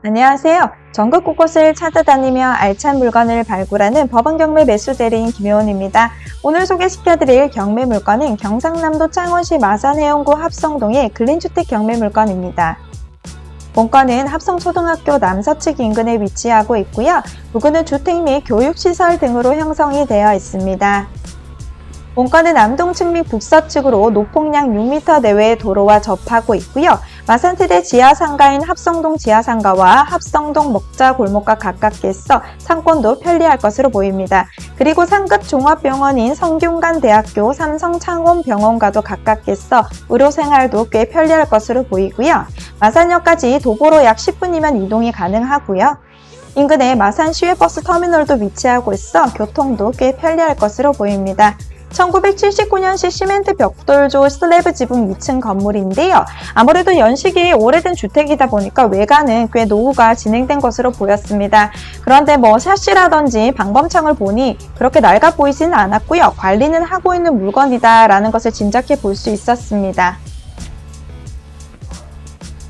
안녕하세요. 전국 곳곳을 찾아다니며 알찬 물건을 발굴하는 법원경매 매수대리인 김효은입니다. 오늘 소개시켜드릴 경매 물건은 경상남도 창원시 마산해운구 합성동의 근린주택 경매 물건입니다. 본건은 합성초등학교 남서측 인근에 위치하고 있고요. 부근은 주택 및 교육시설 등으로 형성이 되어 있습니다. 본건은 남동측 및 북서측으로 노폭량 6m 내외의 도로와 접하고 있고요. 마산시대 지하상가인 합성동 지하상가와 합성동 먹자 골목과 가깝게서 상권도 편리할 것으로 보입니다. 그리고 상급 종합병원인 성균관대학교 삼성창원병원과도 가깝게서 의료생활도 꽤 편리할 것으로 보이고요. 마산역까지 도보로 약 10분이면 이동이 가능하고요. 인근에 마산 시외버스 터미널도 위치하고 있어 교통도 꽤 편리할 것으로 보입니다. 1979년식 시멘트 벽돌조 슬래브 지붕 2층 건물인데요. 아무래도 연식이 오래된 주택이다 보니까 외관은 꽤 노후가 진행된 것으로 보였습니다. 그런데 샤시라든지 방범창을 보니 그렇게 낡아 보이지는 않았고요. 관리는 하고 있는 물건이다라는 것을 짐작해 볼 수 있었습니다.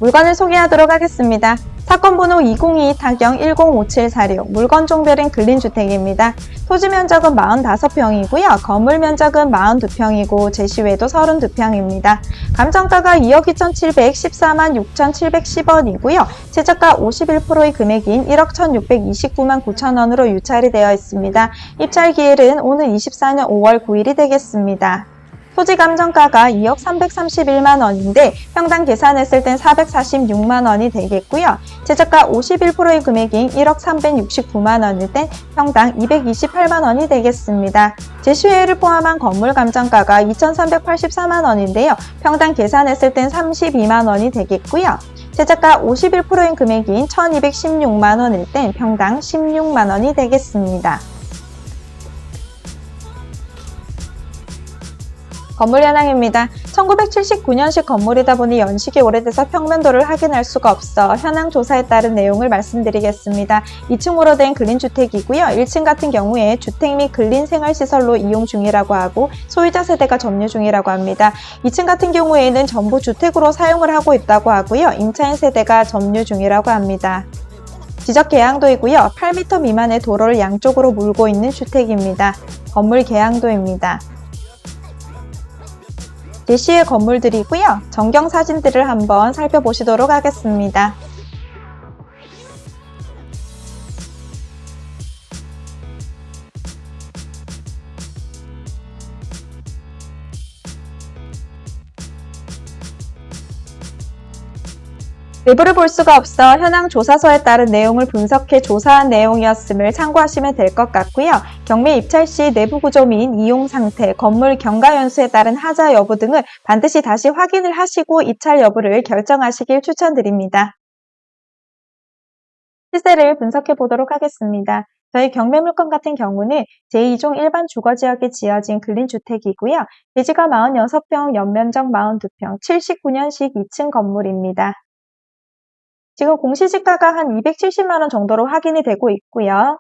물건을 소개하도록 하겠습니다. 사건 번호 202-105746, 물건 종별은 근린주택입니다. 토지 면적은 45평이고요. 건물 면적은 42평이고 제시외도 32평입니다. 감정가가 2억 2,714만 6,710원이고요. 최저가 51%의 금액인 1억 1,629만 9천원으로 유찰이 되어 있습니다. 입찰 기일은 오는 24년 5월 9일이 되겠습니다. 토지 감정가가 2억 331만원인데 평당 계산했을 땐 446만원이 되겠고요. 최저가 51%의 금액인 1억 369만원일 땐 평당 228만원이 되겠습니다. 제시외를 포함한 건물 감정가가 2,384만원인데요. 평당 계산했을 땐 32만원이 되겠고요. 최저가 51%인 금액인 1,216만원일 땐 평당 16만원이 되겠습니다. 건물 현황입니다. 1979년식 건물이다 보니 연식이 오래돼서 평면도를 확인할 수가 없어 현황 조사에 따른 내용을 말씀드리겠습니다. 2층으로 된 근린주택이고요. 1층 같은 경우에 주택 및 근린생활시설로 이용 중이라고 하고 소유자 세대가 점유 중이라고 합니다. 2층 같은 경우에는 전부 주택으로 사용을 하고 있다고 하고요. 임차인 세대가 점유 중이라고 합니다. 지적 계양도이고요. 8m 미만의 도로를 양쪽으로 물고 있는 주택입니다. 건물 계양도입니다. 제시의 건물들이고요. 전경 사진들을 한번 살펴보시도록 하겠습니다. 내부를 볼 수가 없어 현황 조사서에 따른 내용을 분석해 조사한 내용이었음을 참고하시면 될 것 같고요. 경매 입찰 시 내부 구조 및 이용 상태, 건물 경과 연수에 따른 하자 여부 등을 반드시 다시 확인을 하시고 입찰 여부를 결정하시길 추천드립니다. 시세를 분석해 보도록 하겠습니다. 저희 경매 물건 같은 경우는 제2종 일반 주거지역에 지어진 근린주택이고요. 대지가 46평, 연면적 42평, 79년식 2층 건물입니다. 지금 공시지가가 한 270만원 정도로 확인이 되고 있고요.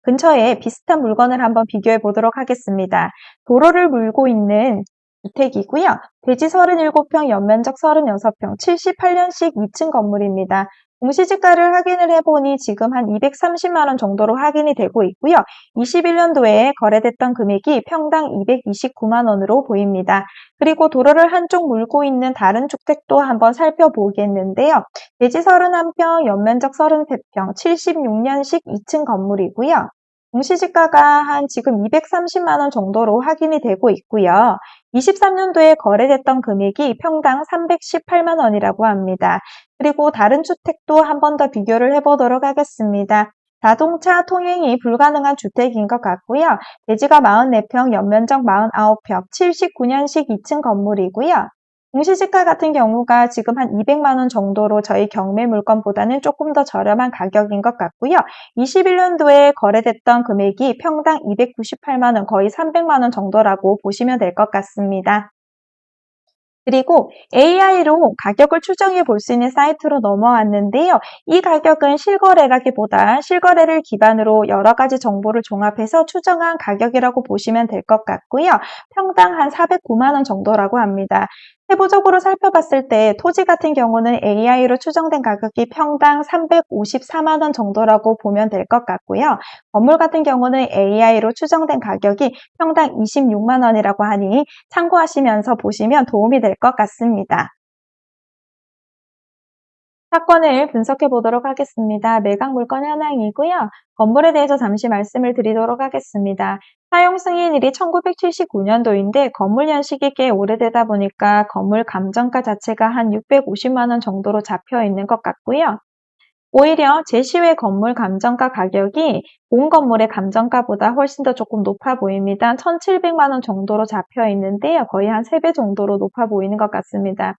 근처에 비슷한 물건을 한번 비교해 보도록 하겠습니다. 도로를 물고 있는 주택이고요. 대지 37평, 연면적 36평, 78년식 2층 건물입니다. 공시지가를 확인을 해보니 지금 한 230만원 정도로 확인이 되고 있고요. 21년도에 거래됐던 금액이 평당 229만원으로 보입니다. 그리고 도로를 한쪽 물고 있는 다른 주택도 한번 살펴보겠는데요. 대지 31평, 연면적 33평, 76년식 2층 건물이고요. 공시지가가 한 지금 230만원 정도로 확인이 되고 있고요. 23년도에 거래됐던 금액이 평당 318만원이라고 합니다. 그리고 다른 주택도 한 번 더 비교를 해보도록 하겠습니다. 자동차 통행이 불가능한 주택인 것 같고요. 대지가 44평, 연면적 49평, 79년식 2층 건물이고요. 공시지가 같은 경우가 지금 한 200만원 정도로 저희 경매 물건보다는 조금 더 저렴한 가격인 것 같고요. 21년도에 거래됐던 금액이 평당 298만원, 거의 300만원 정도라고 보시면 될 것 같습니다. 그리고 AI로 가격을 추정해 볼 수 있는 사이트로 넘어왔는데요. 이 가격은 실거래라기보다 실거래를 기반으로 여러 가지 정보를 종합해서 추정한 가격이라고 보시면 될 것 같고요. 평당 한 409만 원 정도라고 합니다. 세부적으로 살펴봤을 때 토지 같은 경우는 AI로 추정된 가격이 평당 354만 원 정도라고 보면 될 것 같고요. 건물 같은 경우는 AI로 추정된 가격이 평당 26만 원이라고 하니 참고하시면서 보시면 도움이 될 것 같습니다. 사건을 분석해 보도록 하겠습니다. 매각 물건 현황이고요. 건물에 대해서 잠시 말씀을 드리도록 하겠습니다. 사용 승인일이 1979년도인데 건물 연식이 꽤 오래되다 보니까 건물 감정가 자체가 한 650만 원 정도로 잡혀 있는 것 같고요. 오히려 제시외 건물 감정가 가격이 본 건물의 감정가보다 훨씬 더 조금 높아 보입니다. 1,700만 원 정도로 잡혀 있는데요. 거의 한 3배 정도로 높아 보이는 것 같습니다.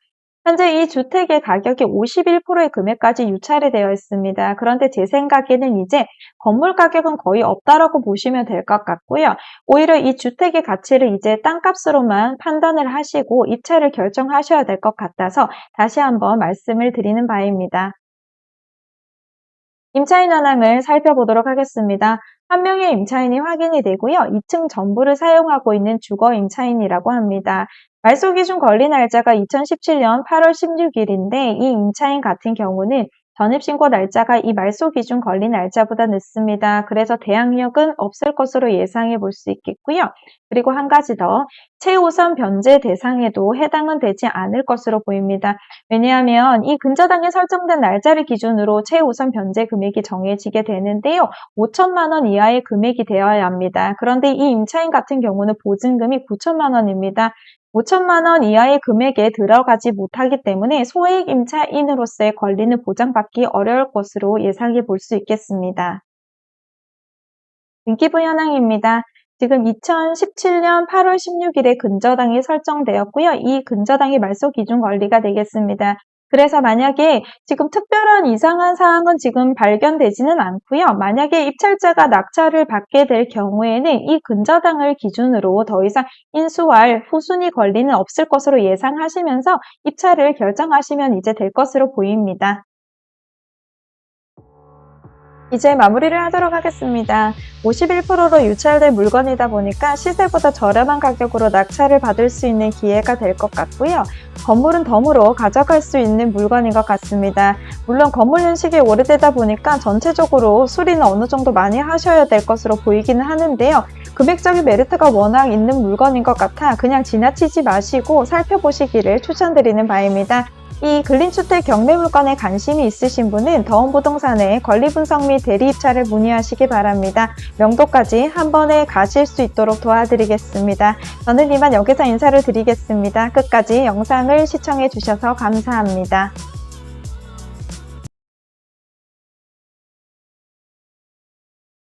현재 이 주택의 가격이 51%의 금액까지 유찰이 되어 있습니다. 그런데 제 생각에는 이제 건물 가격은 거의 없다라고 보시면 될 것 같고요. 오히려 이 주택의 가치를 이제 땅값으로만 판단을 하시고 입찰을 결정하셔야 될 것 같아서 다시 한번 말씀을 드리는 바입니다. 임차인 현황을 살펴보도록 하겠습니다. 한 명의 임차인이 확인이 되고요. 2층 전부를 사용하고 있는 주거 임차인이라고 합니다. 말소 기준 권리 날짜가 2017년 8월 16일인데 이 임차인 같은 경우는 전입신고 날짜가 이 말소 기준 권리 날짜보다 늦습니다. 그래서 대항력은 없을 것으로 예상해 볼 수 있겠고요. 그리고 한 가지 더, 최우선 변제 대상에도 해당은 되지 않을 것으로 보입니다. 왜냐하면 이 근저당에 설정된 날짜를 기준으로 최우선 변제 금액이 정해지게 되는데요. 5천만 원 이하의 금액이 되어야 합니다. 그런데 이 임차인 같은 경우는 보증금이 9천만 원입니다. 5천만 원 이하의 금액에 들어가지 못하기 때문에 소액 임차인으로서의 권리는 보장받기 어려울 것으로 예상해 볼 수 있겠습니다. 등기부 현황입니다. 지금 2017년 8월 16일에 근저당이 설정되었고요. 이 근저당이 말소 기준 권리가 되겠습니다. 그래서 만약에 지금 특별한 이상한 사항은 지금 발견되지는 않고요. 만약에 입찰자가 낙찰을 받게 될 경우에는 이 근저당을 기준으로 더 이상 인수할 후순위 권리는 없을 것으로 예상하시면서 입찰을 결정하시면 이제 될 것으로 보입니다. 이제 마무리를 하도록 하겠습니다. 51%로 유찰된 물건이다 보니까 시세보다 저렴한 가격으로 낙찰을 받을 수 있는 기회가 될 것 같고요. 건물은 덤으로 가져갈 수 있는 물건인 것 같습니다. 물론 건물 연식이 오래되다 보니까 전체적으로 수리는 어느 정도 많이 하셔야 될 것으로 보이기는 하는데요. 금액적인 메리트가 워낙 있는 물건인 것 같아 그냥 지나치지 마시고 살펴보시기를 추천드리는 바입니다. 이 근린주택 경매물건에 관심이 있으신 분은 더운부동산의 권리분석 및 대리입찰을 문의하시기 바랍니다. 명도까지 한 번에 가실 수 있도록 도와드리겠습니다. 저는 이만 여기서 인사를 드리겠습니다. 끝까지 영상을 시청해 주셔서 감사합니다.